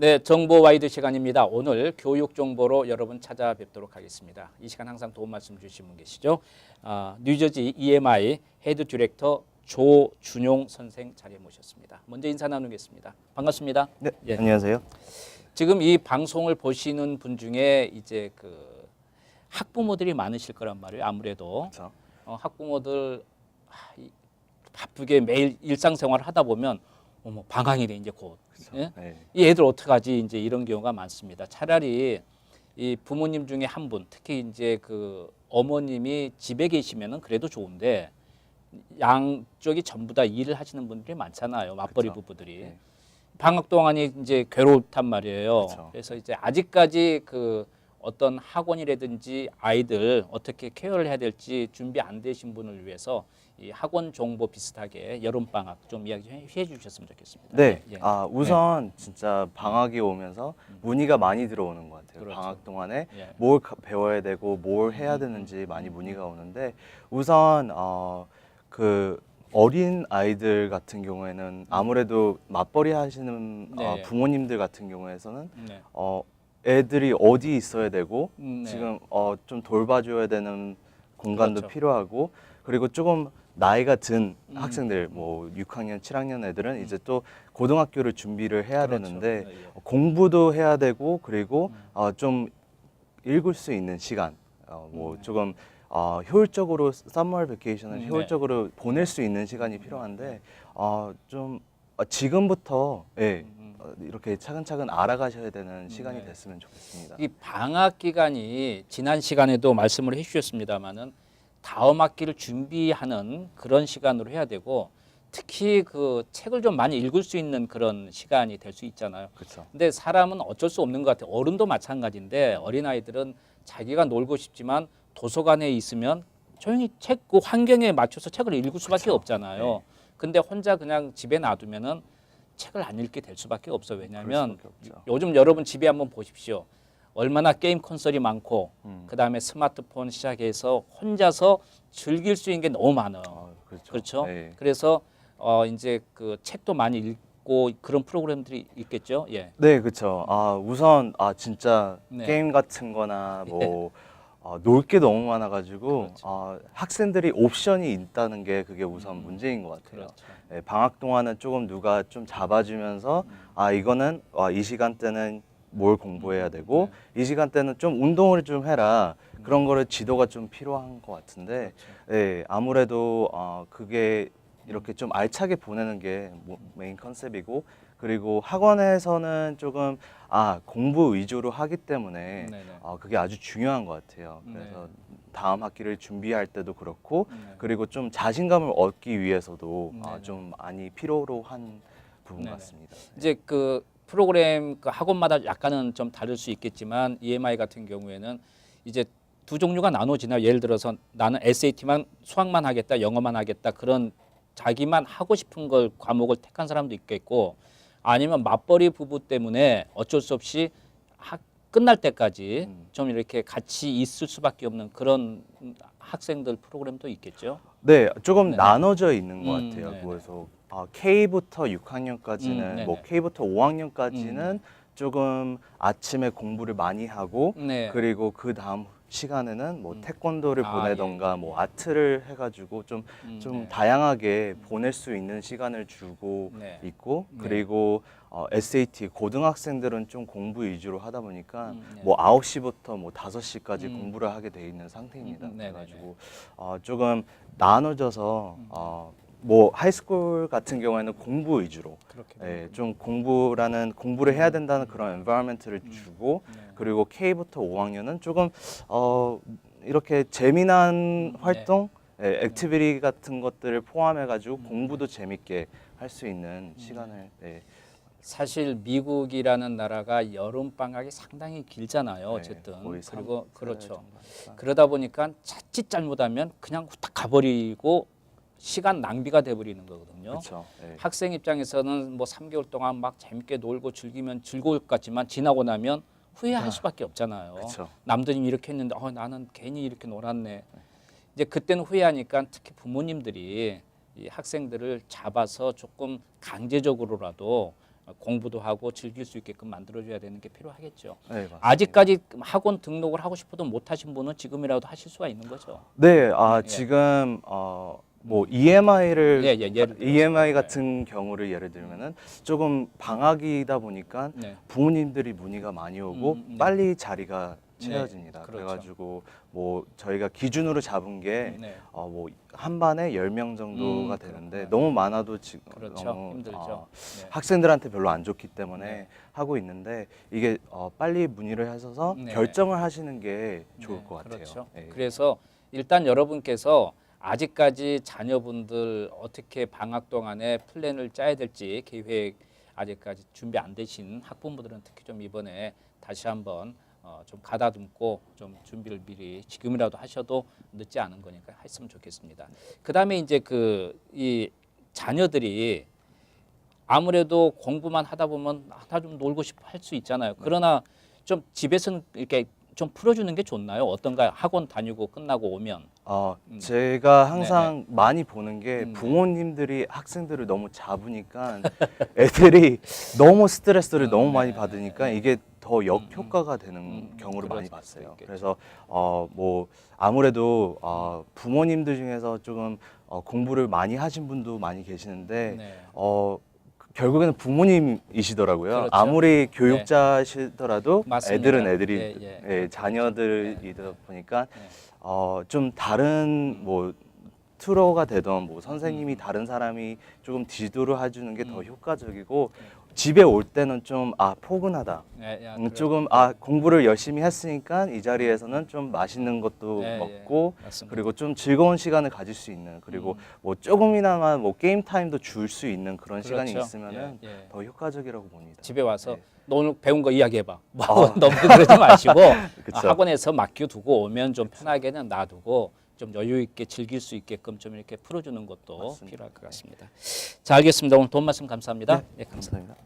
네, 정보 와이드 시간입니다. 오늘 교육 정보로 여러분 찾아뵙도록 하겠습니다. 이 시간 항상 도움 말씀 주신 분 계시죠? 뉴저지 EMI 헤드 디렉터 조준용 선생 자리에 모셨습니다. 먼저 인사 나누겠습니다. 반갑습니다. 네, 예. 안녕하세요. 지금 이 방송을 보시는 분 중에 이제 그 학부모들이 많으실 거란 말이에요. 아무래도 그렇죠. 학부모들 바쁘게 매일 일상생활을 하다 보면 어머 방학이네 이제 곧. 그렇죠. 예? 네. 이 애들 어떡하지 이제 이런 경우가 많습니다. 차라리 이 부모님 중에 한 분, 특히 이제 그 어머님이 집에 계시면은 그래도 좋은데 양쪽이 전부 다 일을 하시는 분들이 많잖아요. 맞벌이 그렇죠. 부부들이. 네. 방학 동안이 이제 괴롭단 말이에요. 그렇죠. 그래서 이제 아직까지 그 어떤 학원이라든지 아이들 어떻게 케어를 해야 될지 준비 안 되신 분을 위해서 이 학원 정보 비슷하게 여름 방학 좀 이야기 해 주셨으면 좋겠습니다. 네. 예. 우선 진짜 방학이 오면서 문의가 많이 들어오는 것 같아요. 그렇죠. 방학 동안에 예. 뭘 배워야 되고 뭘 해야 되는지 많이 문의가 오는데 우선 그 어린 아이들 같은 경우에는 아무래도 맞벌이 하시는 네. 부모님들 같은 경우에서는 네. 애들이 어디 있어야 되고 네. 지금 좀 돌봐줘야 되는 공간도 그렇죠. 필요하고 그리고 조금 나이가 든 학생들 뭐 6학년, 7학년 애들은 이제 또 고등학교를 준비를 해야 그렇죠. 되는데 예, 예. 공부도 해야 되고 그리고 좀 읽을 수 있는 시간 뭐 조금 효율적으로 서머 베케이션을 네. 효율적으로 보낼 수 있는 시간이 필요한데 좀 지금부터 이렇게 차근차근 알아가셔야 되는 시간이 네. 됐으면 좋겠습니다. 이 방학 기간이 지난 시간에도 말씀을 해주셨습니다마는 다음 학기를 준비하는 그런 시간으로 해야 되고 특히 그 책을 좀 많이 읽을 수 있는 그런 시간이 될 수 있잖아요. 그렇죠. 근데 사람은 어쩔 수 없는 것 같아요. 어른도 마찬가지인데 어린아이들은 자기가 놀고 싶지만 도서관에 있으면 조용히 책 그 환경에 맞춰서 책을 읽을 수밖에 그쵸. 없잖아요. 네. 근데 혼자 그냥 집에 놔두면은 책을 안 읽게 될 수밖에 없어요. 왜냐하면 그럴 수밖에 없죠. 요즘 여러분 집에 한번 보십시오. 얼마나 게임 콘솔이 많고 그다음에 스마트폰 시작해서 혼자서 즐길 수 있는 게 너무 많아요. 그렇죠. 그렇죠? 네. 그래서 이제 그 책도 많이 읽고 그런 프로그램들이 있겠죠. 예. 네, 그렇죠. 우선 진짜 네. 게임 같은 거나 뭐 놀 게 너무 많아가지고 그렇죠. 학생들이 옵션이 있다는 게 그게 우선 문제인 것 같아요. 그렇죠. 네, 방학 동안은 조금 누가 좀 잡아주면서 이거는 이 시간대는 뭘 공부해야 되고 이 시간대는 좀 운동을 좀 해라 그런 거를 지도가 좀 필요한 것 같은데 네, 아무래도 그게 이렇게 좀 알차게 보내는 게 메인 컨셉이고 그리고 학원에서는 조금 공부 위주로 하기 때문에 네네. 그게 아주 중요한 것 같아요. 그래서 다음 학기를 준비할 때도 그렇고 그리고 좀 자신감을 얻기 위해서도 네네. 좀 많이 필요로 한 부분 네네. 같습니다. 이제 그 프로그램 그 학원마다 약간은 좀 다를 수 있겠지만 EMI 같은 경우에는 이제 두 종류가 나눠지나요? 예를 들어서 나는 SAT만 수학만 하겠다, 영어만 하겠다 그런 자기만 하고 싶은 걸 과목을 택한 사람도 있겠고 아니면 맞벌이 부부 때문에 어쩔 수 없이 끝날 때까지 좀 이렇게 같이 있을 수밖에 없는 그런 학생들 프로그램도 있겠죠. 네, 조금 네네. 나눠져 있는 것 같아요. 네네. 그래서 K부터 6학년까지는 네네. 뭐 K부터 5학년까지는 조금 아침에 공부를 많이 하고 네. 그리고 그 다음 시간에는 뭐 태권도를 아, 보내던가 예, 예, 뭐 아트를 해가지고 좀 네. 다양하게 보낼 수 있는 시간을 주고 네. 있고 네. 그리고 SAT 고등학생들은 좀 공부 위주로 하다 보니까 네. 뭐 9시부터 뭐 5시까지 공부를 하게 돼 있는 상태입니다. 네네네. 그래가지고 조금 나눠져서 뭐 하이스쿨 같은 경우에는 공부 위주로 그렇게 좀 공부를 해야 된다는 그런 environment를 주고 그리고 K부터 5학년은 조금 이렇게 재미난 활동, 액티비티 같은 것들을 포함해 가지고 공부도 재밌게 할 수 있는 시간을 사실 미국이라는 나라가 여름 방학이 상당히 길잖아요. 어쨌든 거의 그리고 3달 그렇죠. 정도 하니까. 그러다 보니까 자칫 잘못하면 그냥 후딱 가버리고 시간 낭비가 돼버리는 거거든요. 그렇죠. 학생 입장에서는 뭐 3개월 동안 막 재밌게 놀고 즐기면 즐거울 것 같지만 지나고 나면 후회할 수밖에 없잖아요. 그쵸. 남들이 이렇게 했는데 나는 괜히 이렇게 놀았네. 이제 그때는 후회하니까 특히 부모님들이 이 학생들을 잡아서 조금 강제적으로라도 공부도 하고 즐길 수 있게끔 만들어줘야 되는 게 필요하겠죠. 네, 맞습니다. 아직까지 학원 등록을 하고 싶어도 못 하신 분은 지금이라도 하실 수가 있는 거죠. 네, 예. 지금 뭐 EMI를 예, 예를 들어서. EMI 같은 경우를 예를 들면은 조금 방학이다 보니까 네. 부모님들이 문의가 많이 오고 네. 빨리 자리가 네, 채워집니다. 그렇죠. 그래가지고 뭐 저희가 기준으로 잡은 게 네. 뭐 한 반에 10명 정도가 되는데 그렇구나. 너무 많아도 지금 그렇죠. 너무 힘들죠. 네. 학생들한테 별로 안 좋기 때문에 네. 하고 있는데 이게 빨리 문의를 하셔서 네. 결정을 하시는 게 좋을 네, 것 같아요. 그렇죠. 예. 그래서 일단 여러분께서 아직까지 자녀분들 어떻게 방학 동안에 플랜을 짜야 될지 계획 아직까지 준비 안 되신 학부모들은 특히 좀 이번에 다시 한번 좀 가다듬고 좀 준비를 미리 지금이라도 하셔도 늦지 않은 거니까 했으면 좋겠습니다. 그다음에 이제 이 자녀들이 아무래도 공부만 하다 보면 하나 좀 놀고 싶어 할 수 있잖아요. 그러나 좀 집에서는 이렇게 좀 풀어주는 게 좋나요? 어떤가요? 학원 다니고 끝나고 오면. 제가 항상 많이 보는 게 네. 부모님들이 학생들을 너무 잡으니까 애들이 너무 스트레스를 너무 많이 네. 받으니까 이게 더 역효과가 되는 경우를 많이 그럴 수 봤어요. 있겠죠. 그래서 뭐 아무래도 부모님들 중에서 조금 공부를 많이 하신 분도 많이 계시는데 네. 결국에는 부모님이시더라고요. 그렇죠. 아무리 교육자시더라도 맞습니다. 애들은 애들이 예, 예. 자녀들이다 보니까 네. 좀 다른 뭐 튜터가 되던 뭐 선생님이 다른 사람이 조금 지도를 해주는 게 더 효과적이고 집에 올 때는 좀 포근하다. 예, 예, 조금 공부를 열심히 했으니까 이 자리에서는 좀 맛있는 것도 예, 먹고 예, 맞습니다. 그리고 좀 즐거운 시간을 가질 수 있는 그리고 뭐 조금이나마 뭐 게임 타임도 줄 수 있는 그런 시간이 그렇죠. 있으면은 예, 예. 더 효과적이라고 봅니다. 집에 와서 네. 너 오늘 배운 거 이야기해봐. 뭐 너무 그러지 마시고 그쵸. 학원에서 맡겨두고 오면 좀 편하게는 놔두고 좀 여유 있게 즐길 수 있게끔 좀 이렇게 풀어주는 것도 맞습니다. 필요할 것 같습니다. 자, 알겠습니다. 오늘 도움 말씀 감사합니다. 네, 감사합니다.